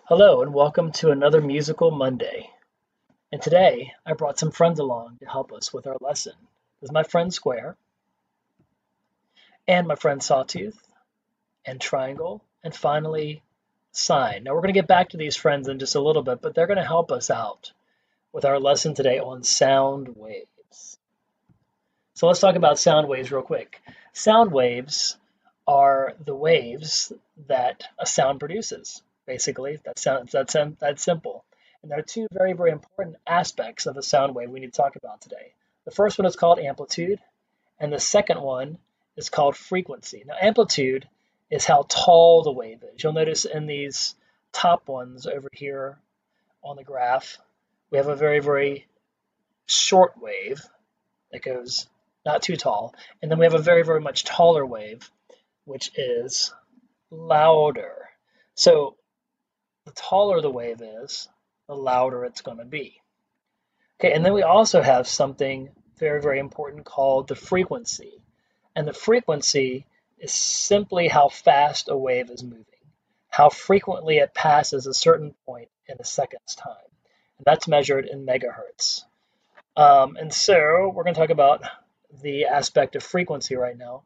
Hello and welcome to another Musical Monday. And today I brought some friends along to help us with our lesson. There's my friend Square and my friend Sawtooth and Triangle and finally Sine. Now we're going to get back to these friends in just a little bit, but they're going to help us out with our lesson today on sound waves. So let's talk about sound waves real quick. Sound waves are the waves that a sound produces. Basically, that's simple. And there are two very, very important aspects of a sound wave we need to talk about today. The first one is called amplitude, and the second one is called frequency. Now, amplitude is how tall the wave is. You'll notice in these top ones over here on the graph, we have a very, very short wave that goes not too tall. And then we have a very, very much taller wave, which is louder. So the taller the wave is, the louder it's going to be. Okay, and then we also have something very, very important called the frequency. And the frequency is simply how fast a wave is moving, how frequently it passes a certain point in a second's time. And that's measured in megahertz. And so we're going to talk about the aspect of frequency right now.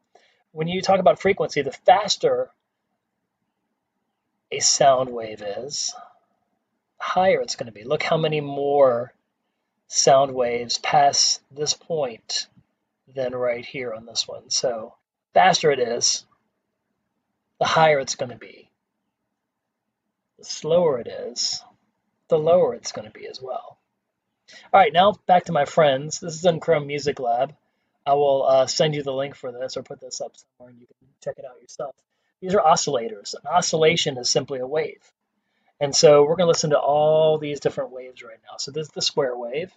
When you talk about frequency, the faster a sound wave is, the higher it's going to be. Look how many more sound waves pass this point than right here on this one. So faster it is, the higher it's going to be. The slower it is, the lower it's going to be as well. All right, now back to my friends. This is in Chrome Music Lab. I will send you the link for this or put this up somewhere and you can check it out yourself. These are oscillators. An oscillation is simply a wave. And so we're going to listen to all these different waves right now. So this is the square wave.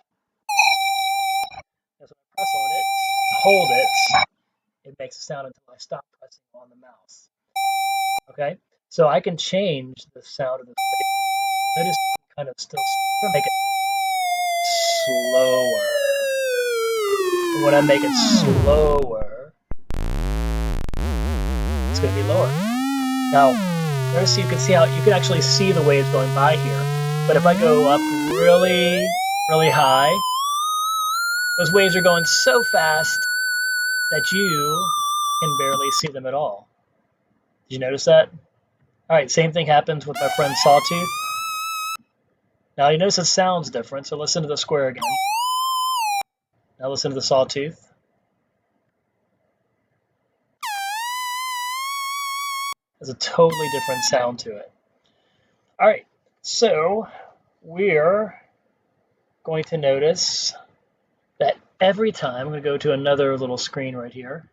As I press on it, hold it makes a sound until I stop pressing on the mouse. Okay, so I can change the sound of this wave. Notice you can kind of still see. We're going to make it slower. When I make it slower, it's going to be lower. Now, notice you can see how you can actually see the waves going by here. But if I go up really, really high, those waves are going so fast that you can barely see them at all. Did you notice that? All right, same thing happens with my friend Sawtooth. Now you notice it sounds different, so listen to the square again. Now listen to the Sawtooth. Has a totally different sound to it. All right, so we're going to notice that every time, I'm going to go to another little screen right here,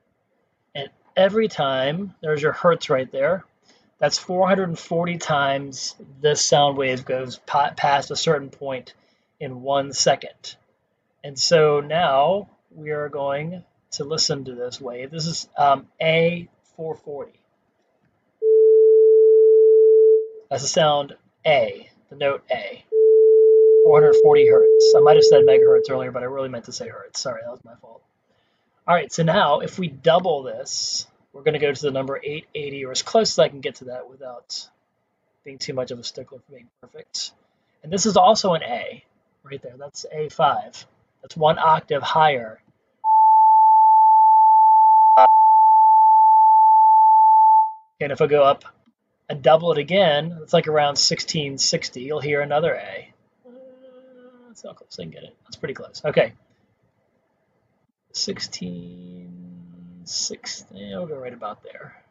and every time, there's your hertz right there, that's 440 times this sound wave goes past a certain point in 1 second. And so now we are going to listen to this wave. This is A440. That's the sound A, the note A. 440 hertz. I might have said megahertz earlier, but I really meant to say hertz. Sorry, that was my fault. All right, so now if we double this, we're going to go to the number 880, or as close as I can get to that without being too much of a stickler for being perfect. And this is also an A right there. That's A5. That's 1 octave higher. And if I go up and double it again, it's like around 1660. You'll hear another A. That's how close I can get it. That's pretty close. Okay. 1660. I'll go right about there.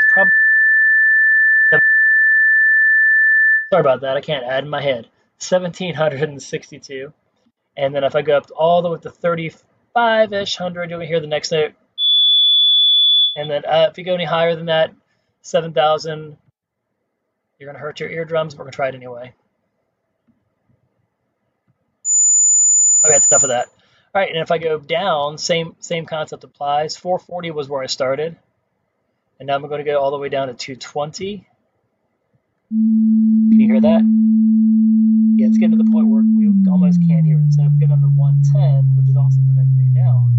Probably more like that. 1700. Okay. Sorry about that. I can't add in my head. 1762. And then if I go up all the way to 35-ish hundred, you'll hear the next note. And then if you go any higher than that, 7,000, you're going to hurt your eardrums. We're going to try it anyway. Okay, that's enough of that. All right, and if I go down, same concept applies. 440 was where I started. And now I'm going to go all the way down to 220. Can you hear that? Yeah, it's getting to the point where we almost can't hear it. So if we get under 110, which is also the next day down,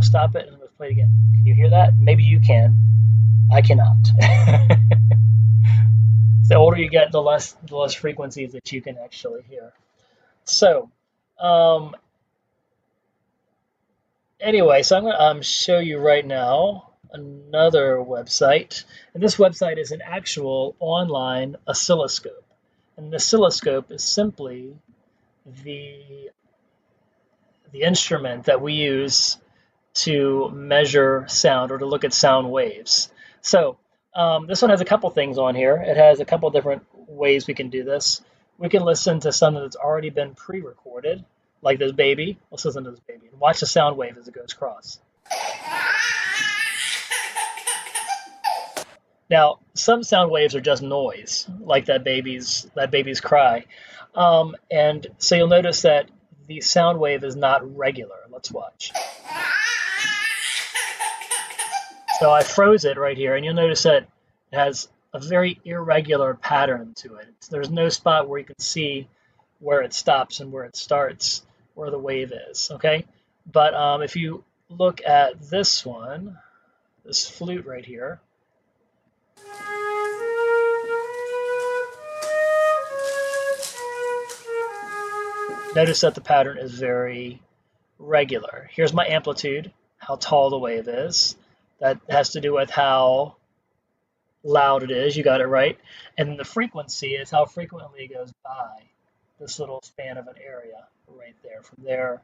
to stop it and let's play it again. Can you hear that? Maybe you can. I cannot. The older you get, the less frequencies that you can actually hear. So, um, anyway, so I'm going to show you right now another website. And this website is an actual online oscilloscope. And an oscilloscope is simply the the instrument that we use to measure sound or to look at sound waves. So this one has a couple things on here. It has a couple different ways we can do this. We can listen to something that's already been pre-recorded, like this baby. Let's listen to this baby and watch the sound wave as it goes across. Now, some sound waves are just noise, like that baby's cry, and so you'll notice that the sound wave is not regular. Let's watch. So I froze it right here, and you'll notice that it has a very irregular pattern to it. There's no spot where you can see where it stops and where it starts, where the wave is, okay? But if you look at this one, this flute right here, notice that the pattern is very regular. Here's my amplitude, how tall the wave is. That has to do with how loud it is. You got it right. And the frequency is how frequently it goes by this little span of an area right there, from there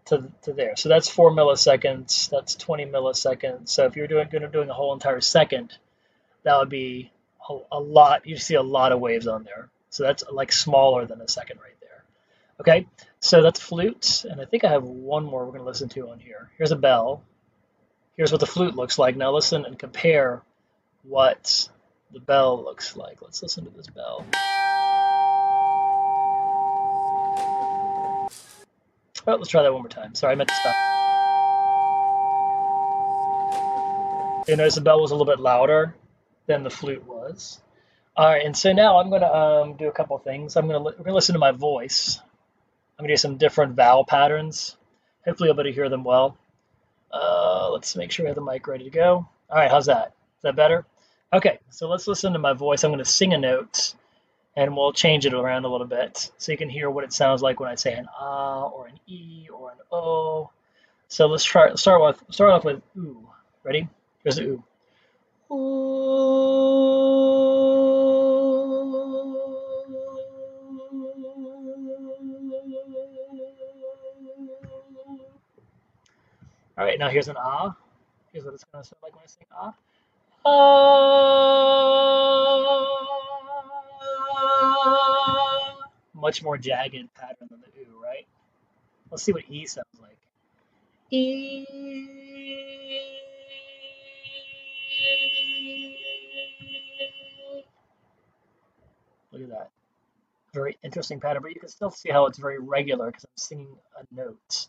to there. So that's 4 milliseconds. That's 20 milliseconds. So if you're doing a whole entire second, that would be a lot. You see a lot of waves on there. So that's like smaller than a second right there. Okay, so that's flute, and I think I have one more we're going to listen to on here. Here's a bell. Here's what the flute looks like. Now listen and compare what the bell looks like. Let's listen to this bell. Oh, let's try that one more time. Sorry, I meant to stop. You notice the bell was a little bit louder than the flute was. All right, and so now I'm going to do a couple things. We're going to listen to my voice. I'm going to do some different vowel patterns. Hopefully you'll be able to hear them well. Let's make sure we have the mic ready to go. All right, how's that? Is that better? Okay, so let's listen to my voice. I'm going to sing a note, and we'll change it around a little bit so you can hear what it sounds like when I say an ah or an e or an o. So let's start off with ooh. Ready? Here's the ooh. All right, now here's an ah. Here's what it's going to sound like when I sing ah. Ah. Much more jagged pattern than the ooh, right? Let's see what E sounds like. E. Look at that. Very interesting pattern, but you can still see how it's very regular because I'm singing a note.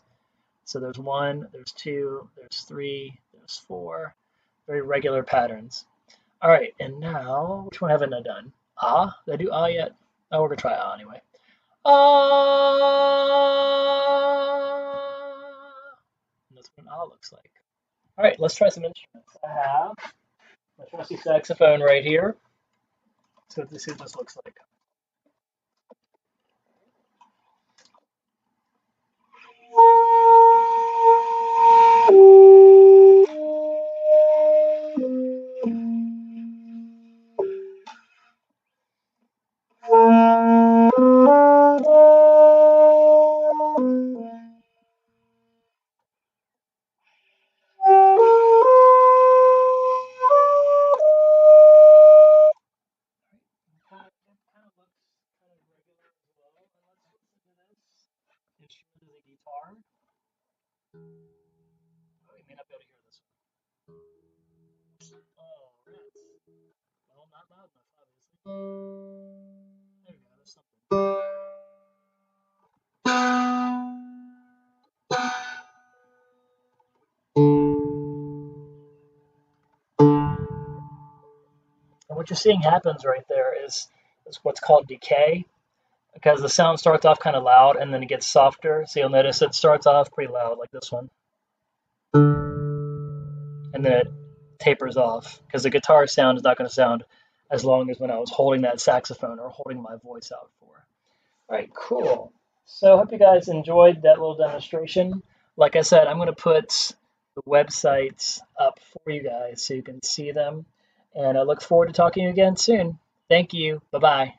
So there's one, there's two, there's three, there's four. Very regular patterns. All right, and now, which one haven't I done? Ah? Did I do ah yet? Oh, we're going to try ah anyway. Ah. And that's what an ah looks like. All right, let's try some instruments. I have my trusty saxophone right here. So let's see what this looks like. Instrument is a guitar. Oh, you may not be able to hear this one. Oh, rats. Well, not loud enough, obviously. There we go, there's something. And what you're seeing happens right there is what's called decay, because the sound starts off kind of loud and then it gets softer. So you'll notice it starts off pretty loud, like this one. and then it tapers off because the guitar sound is not going to sound as long as when I was holding that saxophone or holding my voice out for. All right, cool. So I hope you guys enjoyed that little demonstration. Like I said, I'm going to put the websites up for you guys so you can see them. And I look forward to talking to you again soon. Thank you. Bye-bye.